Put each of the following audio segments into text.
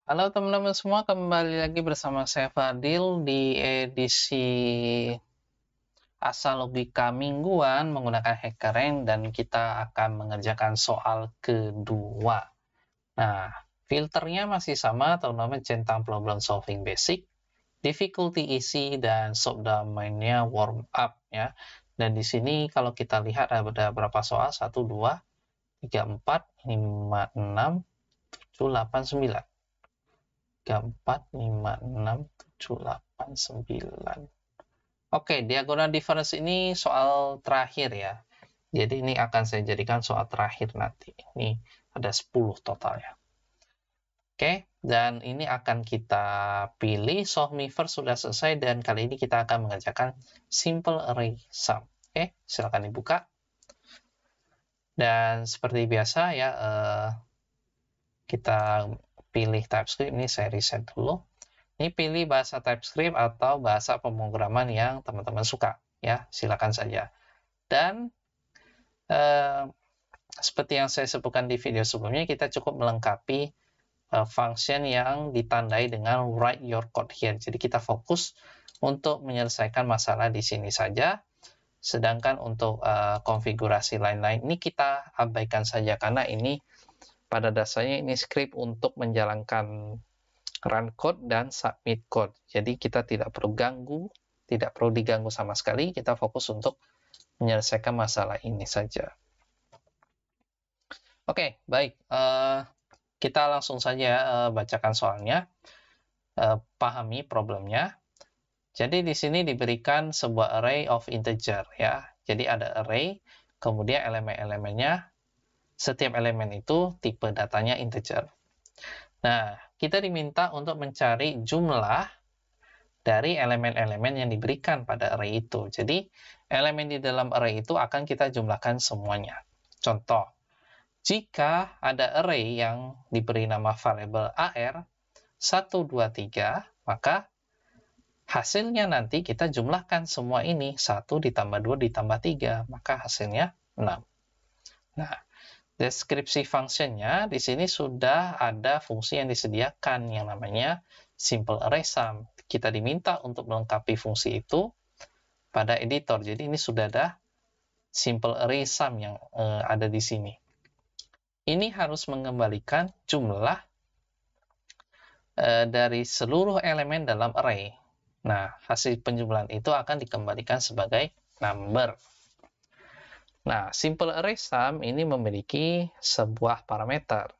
Halo teman-teman semua, kembali lagi bersama saya Fadil di edisi Asal Logika Mingguan menggunakan HackerRank dan kita akan mengerjakan soal kedua. Nah, filternya masih sama, teman-teman, centang problem solving basic, difficulty easy, dan subdomainnya warm up ya. Dan di sini kalau kita lihat ada berapa soal? 1, 2, 3, 4, 5, 6, 7, 8, 9. 4, 5, 6, 7, 8, 9. Oke, diagonal difference ini soal terakhir ya. Jadi ini akan saya jadikan soal terakhir nanti. Ini ada 10 totalnya. Oke, dan ini akan kita pilih. Solve me first sudah selesai dan kali ini kita akan mengerjakan simple array sum. Oke, silakan dibuka. Dan seperti biasa ya, kita pilih TypeScript. Ini saya reset dulu. Ini pilih bahasa TypeScript atau bahasa pemrograman yang teman-teman suka, ya, silakan saja. Dan seperti yang saya sebutkan di video sebelumnya, kita cukup melengkapi function yang ditandai dengan write your code here. Jadi kita fokus untuk menyelesaikan masalah di sini saja. Sedangkan untuk konfigurasi lain-lain ini kita abaikan saja karena ini pada dasarnya ini script untuk menjalankan run code dan submit code. Jadi kita tidak perlu diganggu sama sekali. Kita fokus untuk menyelesaikan masalah ini saja. Oke, baik. Kita langsung saja bacakan soalnya. Pahami problemnya. Jadi di sini diberikan sebuah array of integer ya. Jadi ada array, kemudian elemen-elemennya. Setiap elemen itu tipe datanya integer. Nah, kita diminta untuk mencari jumlah dari elemen-elemen yang diberikan pada array itu. Jadi, elemen di dalam array itu akan kita jumlahkan semuanya. Contoh, jika ada array yang diberi nama variabel AR, 1, 2, 3, maka hasilnya nanti kita jumlahkan semua ini. 1 ditambah 2 ditambah 3, maka hasilnya 6. Nah, deskripsi fungsinya di sini sudah ada fungsi yang disediakan yang namanya simple array sum. Kita diminta untuk melengkapi fungsi itu pada editor. Jadi ini sudah ada simple array sum yang ada di sini. Ini harus mengembalikan jumlah dari seluruh elemen dalam array. Nah, hasil penjumlahan itu akan dikembalikan sebagai number. Nah, simple array sum ini memiliki sebuah parameter.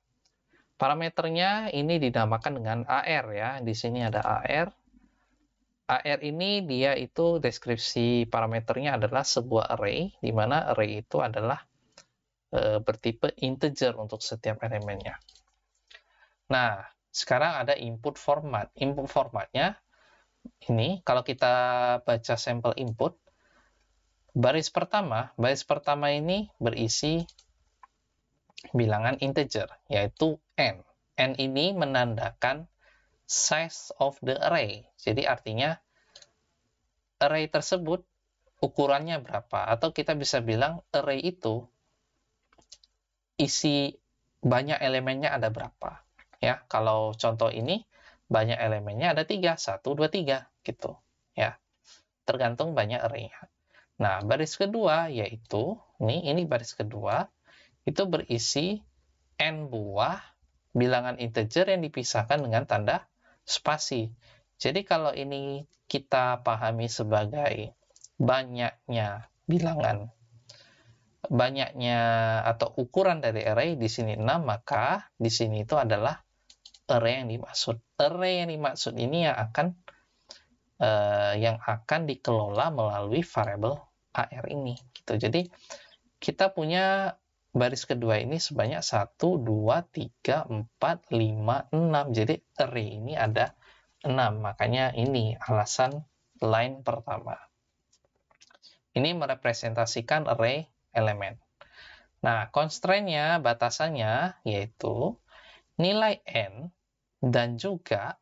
Parameternya ini dinamakan dengan AR ya. Di sini ada AR. AR ini dia itu deskripsi parameternya adalah sebuah array, di mana array itu adalah bertipe integer untuk setiap elemennya. Nah, sekarang ada input format. Input formatnya ini, kalau kita baca sampel input, baris pertama ini berisi bilangan integer, yaitu n. N ini menandakan size of the array. Jadi artinya array tersebut ukurannya berapa. Atau kita bisa bilang array itu isi banyak elemennya ada berapa. Ya, kalau contoh ini banyak elemennya ada 3, 1, 2, 3 gitu. Ya, tergantung banyak array-nya. Nah, baris kedua yaitu, ini baris kedua, itu berisi n buah bilangan integer yang dipisahkan dengan tanda spasi. Jadi kalau ini kita pahami sebagai banyaknya bilangan, banyaknya atau ukuran dari array di sini 6, maka di sini itu adalah array yang dimaksud. Array yang dimaksud ini yang akan dikelola melalui variabel AR ini gitu. Jadi kita punya baris kedua ini sebanyak 1, 2, 3, 4, 5, 6. Jadi array ini ada 6. Makanya ini alasan line pertama. Ini merepresentasikan array elemen. Nah, constraint-nya, batasannya, yaitu nilai n dan juga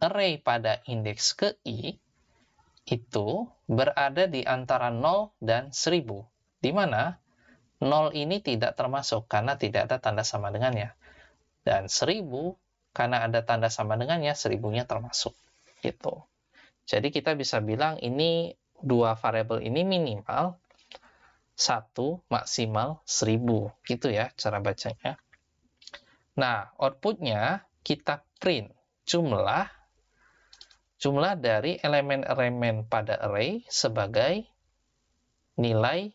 array pada indeks ke i itu berada di antara 0 dan 1000, di mana 0 ini tidak termasuk karena tidak ada tanda sama dengannya, dan 1000 karena ada tanda sama dengannya, 1000-nya termasuk. Gitu. Jadi kita bisa bilang ini dua variabel ini minimal, satu maksimal 1000. Gitu ya cara bacanya. Nah, outputnya kita print jumlah dari elemen-elemen pada array sebagai nilai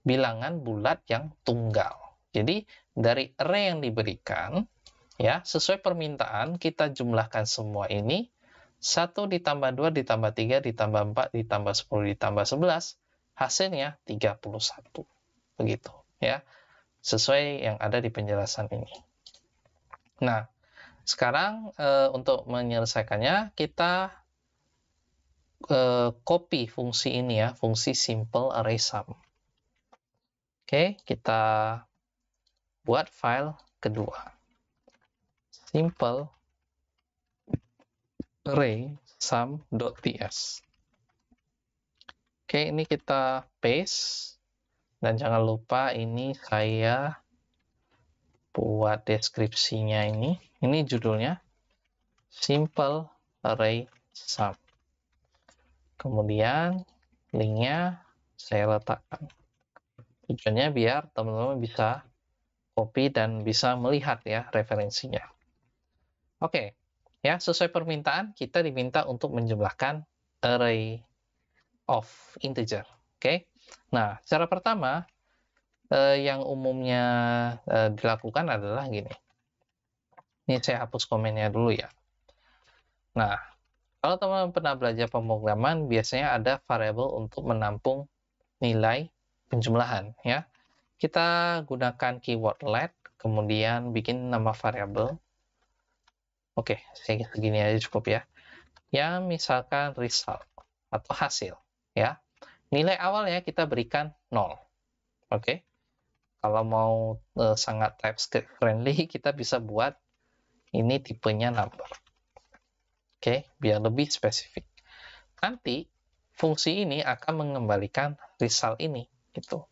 bilangan bulat yang tunggal. Jadi, dari array yang diberikan, ya, sesuai permintaan, kita jumlahkan semua ini, 1 ditambah 2 ditambah 3 ditambah 4 ditambah 10 ditambah 11, hasilnya 31. Begitu, ya. Sesuai yang ada di penjelasan ini. Nah, sekarang untuk menyelesaikannya, kita copy fungsi ini ya, fungsi simple array sum. Oke, kita buat file kedua. Simple array sum.ts. Oke, ini kita paste. Dan jangan lupa ini saya buat deskripsinya ini. Ini judulnya simple array sum. Kemudian linknya saya letakkan. Tujuannya biar teman-teman bisa copy dan bisa melihat ya referensinya. Oke, ya sesuai permintaan kita diminta untuk menjumlahkan array of integer. Oke, nah cara pertama yang umumnya dilakukan adalah gini. Ini saya hapus komennya dulu ya. Nah, kalau teman-teman pernah belajar pemrograman, biasanya ada variabel untuk menampung nilai penjumlahan ya. Kita gunakan keyword let, kemudian bikin nama variabel. Oke, segini aja cukup ya. Yang misalkan result atau hasil ya. Nilai awalnya kita berikan 0. Oke. Kalau mau sangat TypeScript friendly, kita bisa buat ini tipenya number. Oke, biar lebih spesifik. Nanti fungsi ini akan mengembalikan result ini gitu.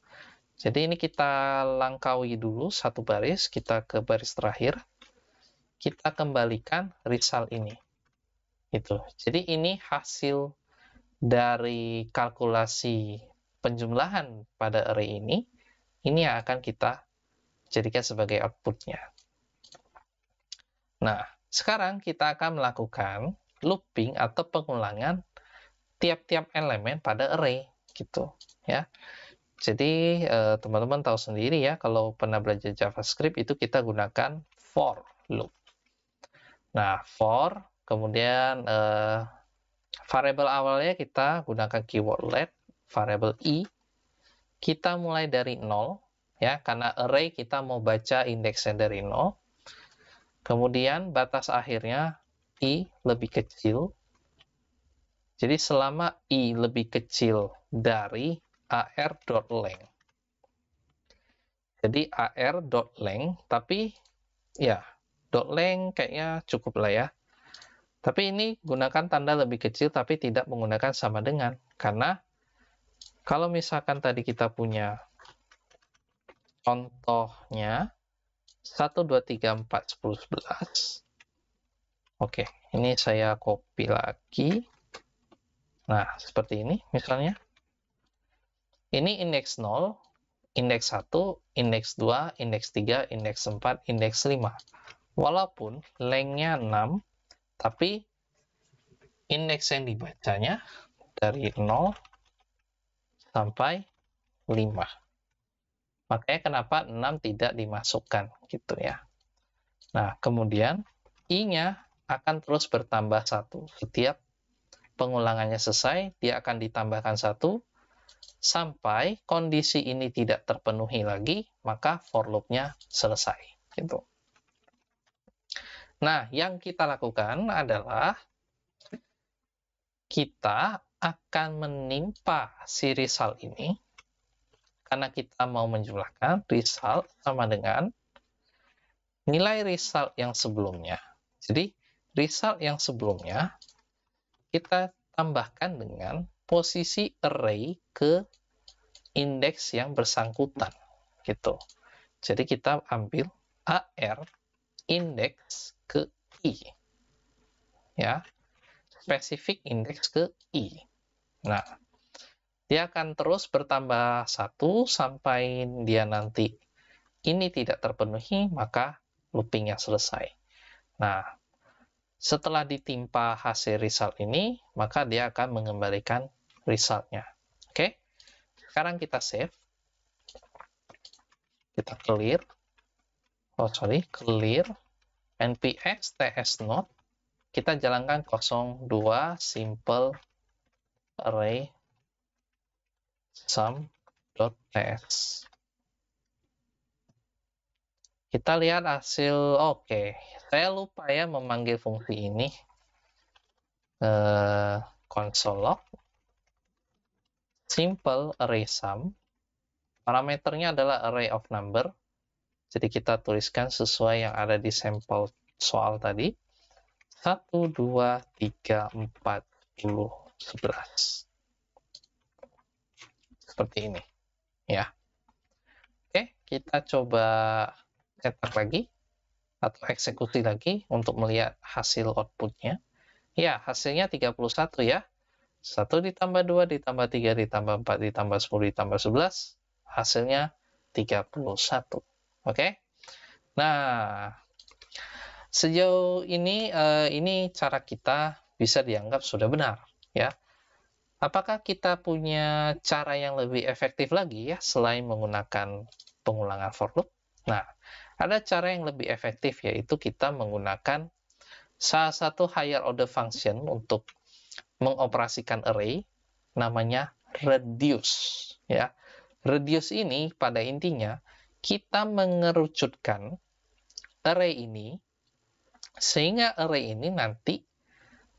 Jadi ini kita langkaui dulu satu baris, kita ke baris terakhir, kita kembalikan result ini. Gitu. Jadi ini hasil dari kalkulasi penjumlahan pada array ini yang akan kita jadikan sebagai outputnya. Nah, sekarang kita akan melakukan looping atau pengulangan tiap-tiap elemen pada array, gitu ya. Jadi, teman-teman tahu sendiri ya, kalau pernah belajar JavaScript itu kita gunakan for loop. Nah, for, kemudian variabel awalnya kita gunakan keyword let, variabel i, kita mulai dari 0, ya, karena array kita mau baca indeksnya dari 0. Kemudian batas akhirnya i lebih kecil. Jadi selama i lebih kecil dari ar.length. Jadi ar.length, tapi ya, .length kayaknya cukup lah ya. Tapi ini gunakan tanda lebih kecil, tapi tidak menggunakan sama dengan. Karena kalau misalkan tadi kita punya contohnya 1, 2, 3, 4, 10, 11. Oke, ini saya copy lagi. Nah, seperti ini misalnya. Ini indeks 0, indeks 1, indeks 2, indeks 3, indeks 4, indeks 5. Walaupun lengthnya 6, tapi indeks yang dibacanya dari 0 sampai 5. Makanya kenapa 6 tidak dimasukkan, gitu ya. Nah, kemudian i-nya akan terus bertambah 1. Setiap pengulangannya selesai, dia akan ditambahkan 1, sampai kondisi ini tidak terpenuhi lagi, maka for loop-nya selesai. Gitu. Nah, yang kita lakukan adalah kita akan menimpa si result ini, karena kita mau menjumlahkan result sama dengan nilai result yang sebelumnya. Jadi, result yang sebelumnya kita tambahkan dengan posisi array ke indeks yang bersangkutan. Gitu. Jadi, kita ambil AR indeks ke I. Ya, spesifik indeks ke I. Nah, dia akan terus bertambah 1 sampai dia nanti ini tidak terpenuhi, maka loopingnya selesai. Nah, setelah ditimpa hasil result ini, maka dia akan mengembalikan resultnya. Oke, sekarang kita save. Kita clear. Clear. npx tsNode. Kita jalankan 02 simple array sum.ts. Kita lihat hasil, oke. Saya lupa ya memanggil fungsi ini. Console log simple array sum. Parameternya adalah array of number. Jadi kita tuliskan sesuai yang ada di sampel soal tadi. 1, 2, 3, 4, 10, 11. Seperti ini. Ya. Oke, kita coba cetak lagi atau eksekusi lagi untuk melihat hasil outputnya. Ya, hasilnya 31 ya. 1 ditambah 2 ditambah 3 ditambah 4 ditambah 10 ditambah 11. Hasilnya 31. Oke. Nah, sejauh ini cara kita bisa dianggap sudah benar ya. Apakah kita punya cara yang lebih efektif lagi ya selain menggunakan pengulangan for loop? Nah, ada cara yang lebih efektif yaitu kita menggunakan salah satu higher order function untuk mengoperasikan array namanya reduce ya. Reduce ini pada intinya kita mengerucutkan array ini sehingga array ini nanti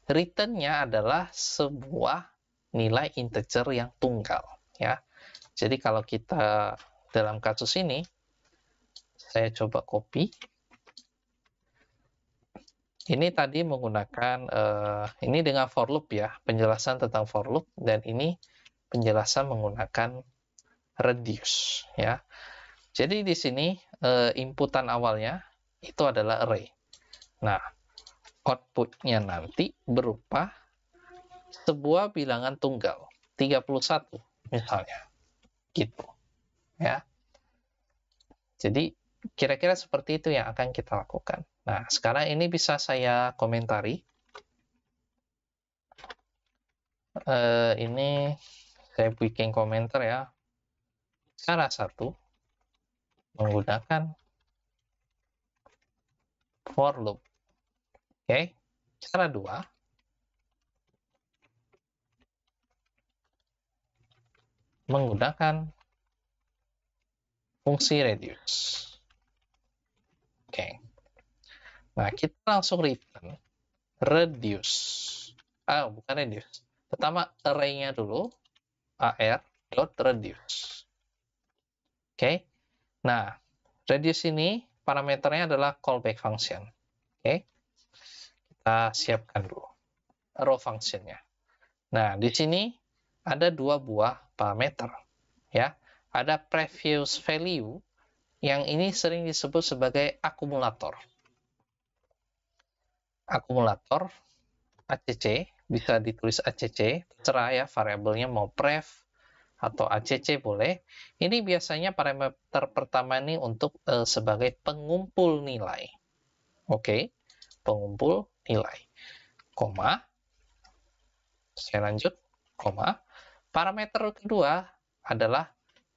return-nya adalah sebuah nilai integer yang tunggal ya. Jadi kalau kita dalam kasus ini saya coba copy. Ini tadi menggunakan ini dengan for loop ya, penjelasan tentang for loop, dan ini penjelasan menggunakan reduce ya. Jadi di sini inputan awalnya itu adalah array. Nah, outputnya nanti berupa sebuah bilangan tunggal, 31 misalnya. Gitu. Ya. Jadi, kira-kira seperti itu yang akan kita lakukan. Nah, sekarang ini bisa saya komentari. Ini saya bikin komentar ya. Cara 1, menggunakan for loop. Oke. Cara 2, menggunakan fungsi reduce. Oke. Nah, kita langsung return reduce. Bukan reduce. Pertama, array-nya dulu, ar.reduce. Oke. Nah, reduce ini parameternya adalah callback function. Oke. Kita siapkan dulu row function-nya. Nah, di sini ada 2 buah parameter ya. Ada previous value yang ini sering disebut sebagai akumulator. Akumulator ACC bisa ditulis ACC, terserah ya variabelnya mau prev atau ACC boleh. Ini biasanya parameter pertama ini untuk sebagai pengumpul nilai. Oke, pengumpul nilai. Koma. Saya lanjut, koma. Parameter kedua adalah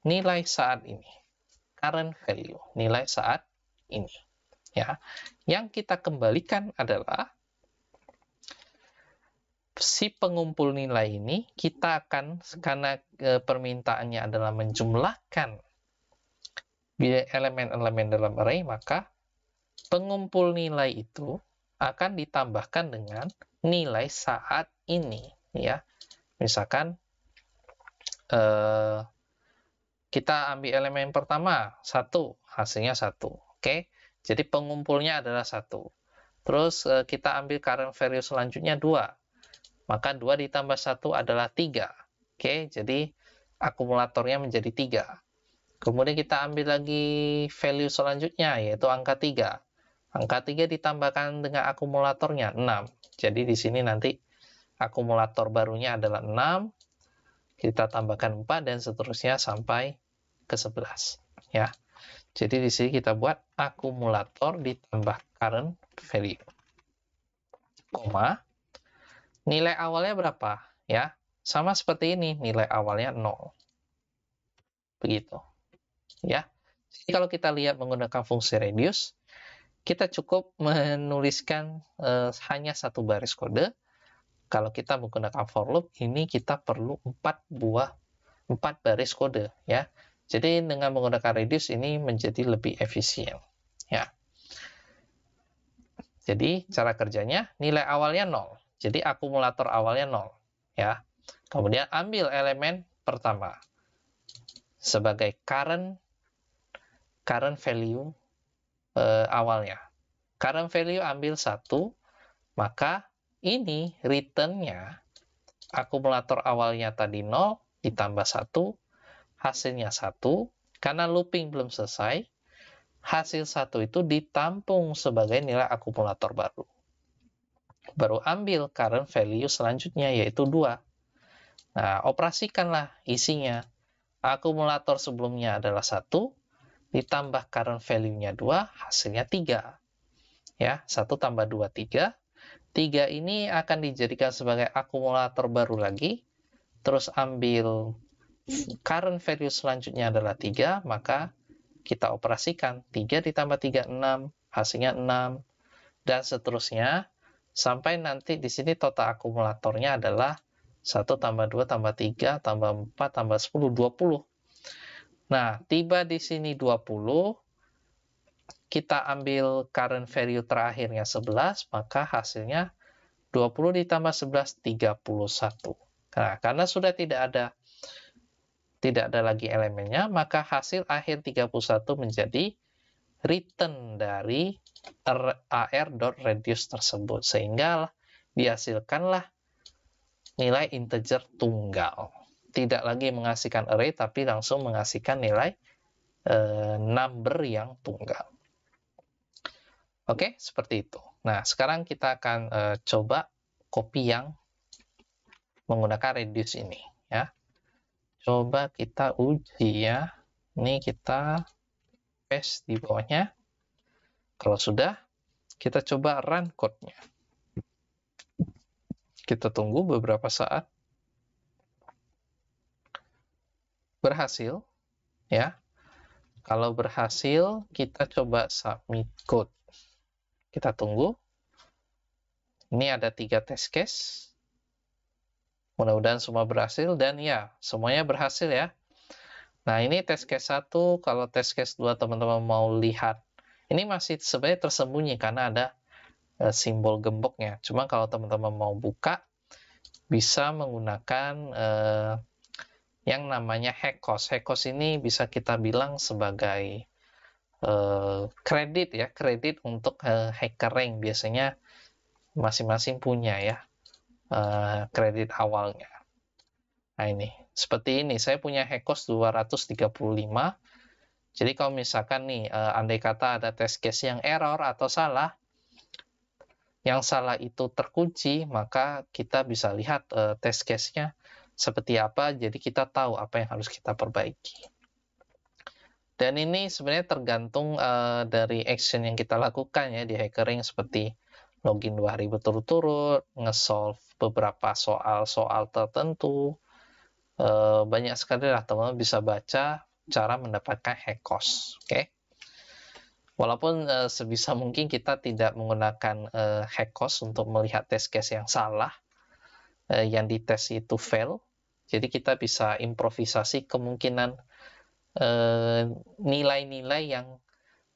nilai saat ini, current value, nilai saat ini. Ya, yang kita kembalikan adalah si pengumpul nilai ini kita akan, karena permintaannya adalah menjumlahkan elemen-elemen dalam array, maka pengumpul nilai itu akan ditambahkan dengan nilai saat ini. Ya, misalkan kita ambil elemen pertama 1, hasilnya 1. Oke, jadi pengumpulnya adalah 1. Terus kita ambil current value selanjutnya 2, maka 2 ditambah 1 adalah 3. Oke, jadi akumulatornya menjadi 3. Kemudian kita ambil lagi value selanjutnya, yaitu angka 3. Angka 3 ditambahkan dengan akumulatornya 6. Jadi di sini nanti akumulator barunya adalah 6, kita tambahkan 4 dan seterusnya sampai ke 11 ya. Jadi di sini kita buat akumulator ditambah current value. Koma, nilai awalnya berapa ya? Sama seperti ini, nilai awalnya 0. Begitu ya. Jadi kalau kita lihat menggunakan fungsi reduce, kita cukup menuliskan hanya satu baris kode. Kalau kita menggunakan for loop, ini kita perlu 4 baris kode ya. Jadi dengan menggunakan reduce ini menjadi lebih efisien ya. Jadi cara kerjanya nilai awalnya 0. Jadi akumulator awalnya 0 ya. Kemudian ambil elemen pertama sebagai current value awalnya. Current value ambil 1, maka ini return-nya akumulator awalnya tadi 0 ditambah 1, hasilnya 1. Karena looping belum selesai, hasil 1 itu ditampung sebagai nilai akumulator baru. Baru ambil current value selanjutnya, yaitu 2. Nah, operasikanlah isinya. Akumulator sebelumnya adalah 1, ditambah current value-nya 2, hasilnya 3. Ya, 1 tambah 2, 3. 3 ini akan dijadikan sebagai akumulator baru lagi. Terus ambil current value selanjutnya adalah 3, maka kita operasikan 3 ditambah 3, 6, hasilnya 6, dan seterusnya, sampai nanti di sini total akumulatornya adalah 1 tambah 2 tambah 3 tambah 4 tambah 10, 20. Nah, tiba di sini 20, kita ambil current value terakhirnya 11, maka hasilnya 20 ditambah 11, 31. Nah, karena sudah tidak ada lagi elemennya, maka hasil akhir 31 menjadi return dari ar.reduce tersebut, sehingga dihasilkanlah nilai integer tunggal. Tidak lagi mengasihkan array, tapi langsung mengasihkan nilai number yang tunggal. Oke, seperti itu. Nah, sekarang kita akan coba copy yang menggunakan reduce ini ya. Coba kita uji ya. Ini kita paste di bawahnya. Kalau sudah, kita coba run code-nya. Kita tunggu beberapa saat. Berhasil, ya. Kalau berhasil, kita coba submit code. Kita tunggu. Ini ada 3 test case. Mudah-mudahan semua berhasil, dan ya, semuanya berhasil ya. Nah, ini test case 1, kalau test case 2 teman-teman mau lihat, ini masih sebenarnya tersembunyi karena ada simbol gemboknya. Cuma kalau teman-teman mau buka, bisa menggunakan yang namanya hackcost. Hackcost ini bisa kita bilang sebagai kredit ya, kredit untuk hackering. Biasanya masing-masing punya ya. Kredit awalnya. Nah ini, seperti ini, saya punya hackcost 235. Jadi kalau misalkan nih, andai kata ada test case yang error atau salah, yang salah itu terkunci, maka kita bisa lihat test case-nya seperti apa, jadi kita tahu apa yang harus kita perbaiki. Dan ini sebenarnya tergantung dari action yang kita lakukan ya di hackering, seperti login 2 hari berturut-turut, nge-solve beberapa soal-soal tertentu. Banyak sekali lah teman-teman bisa baca cara mendapatkan hackcost. Oke. Walaupun sebisa mungkin kita tidak menggunakan hackcost untuk melihat test case yang salah, yang dites itu fail. Jadi kita bisa improvisasi kemungkinan nilai-nilai yang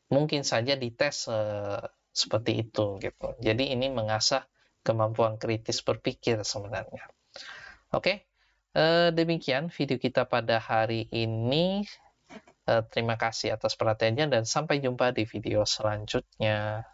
mungkin saja dites seperti itu gitu. Jadi ini mengasah kemampuan kritis berpikir sebenarnya. Oke, demikian video kita pada hari ini. Terima kasih atas perhatiannya dan sampai jumpa di video selanjutnya.